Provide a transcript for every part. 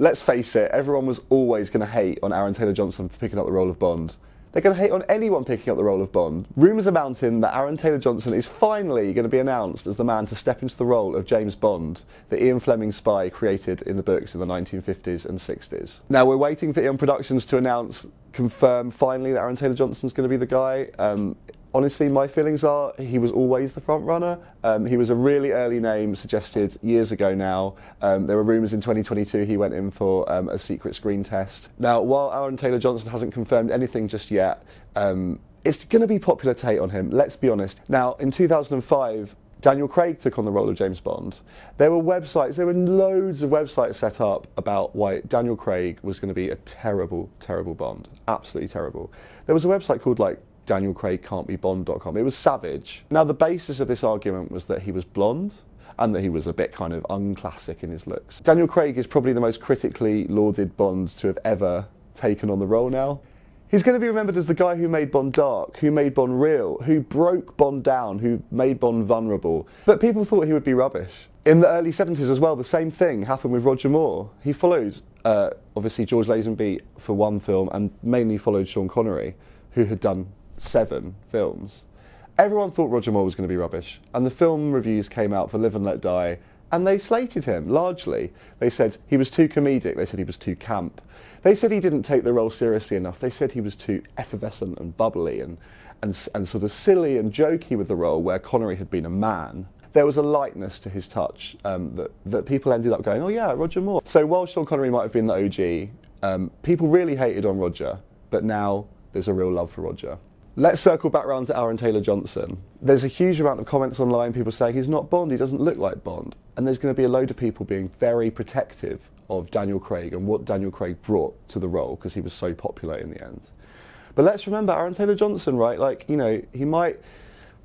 Let's face it, everyone was always going to hate on Aaron Taylor-Johnson for picking up the role of Bond. They're going to hate on anyone picking up the role of Bond. Rumours are mounting that Aaron Taylor-Johnson is finally going to be announced as the man to step into the role of James Bond, the Ian Fleming spy created in the books in the 1950s and 60s. Now, we're waiting for Eon Productions to confirm finally that Aaron Taylor-Johnson's going to be the guy. Honestly, my feelings are he was always the front runner. He was a really early name suggested years ago now. There were rumours in 2022 he went in for a secret screen test. Now, while Aaron Taylor-Johnson hasn't confirmed anything just yet, it's going to be popular to hate on him, let's be honest. Now, in 2005, Daniel Craig took on the role of James Bond. There were loads of websites set up about why Daniel Craig was going to be a terrible, terrible Bond. Absolutely terrible. There was a website called DanielCraigCan'tBeBond.com. It was savage. Now, the basis of this argument was that he was blonde and that he was a bit kind of unclassic in his looks. Daniel Craig is probably the most critically lauded Bond to have ever taken on the role now. He's going to be remembered as the guy who made Bond dark, who made Bond real, who broke Bond down, who made Bond vulnerable. But people thought he would be rubbish. In the early 70s as well, the same thing happened with Roger Moore. He followed, obviously, George Lazenby for one film and mainly followed Sean Connery, who had done 7 films. Everyone thought Roger Moore was going to be rubbish, and the film reviews came out for Live and Let Die, and they slated him, largely. They said he was too comedic, they said he was too camp. They said he didn't take the role seriously enough, they said he was too effervescent and bubbly and sort of silly and jokey with the role where Connery had been a man. There was a lightness to his touch that people ended up going, oh yeah, Roger Moore. So while Sean Connery might have been the OG, people really hated on Roger, but now there's a real love for Roger. Let's circle back round to Aaron Taylor-Johnson. There's a huge amount of comments online, people saying he's not Bond, he doesn't look like Bond. And there's going to be a load of people being very protective of Daniel Craig and what Daniel Craig brought to the role because he was so popular in the end. But let's remember Aaron Taylor-Johnson, right? Like, he might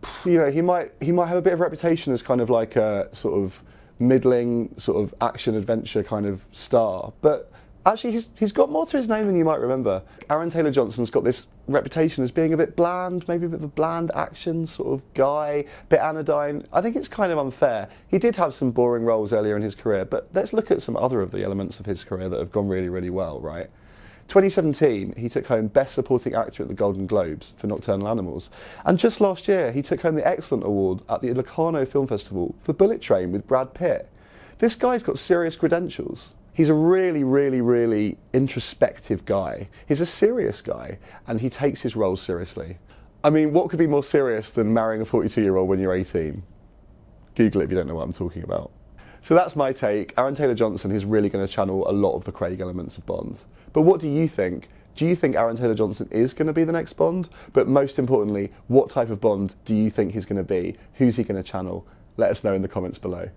have a bit of reputation as kind of like a sort of middling, sort of action adventure kind of star. But actually, he's got more to his name than you might remember. Aaron Taylor-Johnson's got this reputation as being a bit bland, maybe a bit of a bland action sort of guy, a bit anodyne. I think it's kind of unfair. He did have some boring roles earlier in his career, but let's look at some other of the elements of his career that have gone really, really well, right? 2017, he took home Best Supporting Actor at the Golden Globes for Nocturnal Animals. And just last year, he took home the Excellent Award at the Locarno Film Festival for Bullet Train with Brad Pitt. This guy's got serious credentials. He's a really, really, really introspective guy. He's a serious guy, and he takes his roles seriously. I mean, what could be more serious than marrying a 42-year-old when you're 18? Google it if you don't know what I'm talking about. So that's my take. Aaron Taylor-Johnson is really going to channel a lot of the Craig elements of Bond. But what do you think? Do you think Aaron Taylor-Johnson is going to be the next Bond? But most importantly, what type of Bond do you think he's going to be? Who's he going to channel? Let us know in the comments below.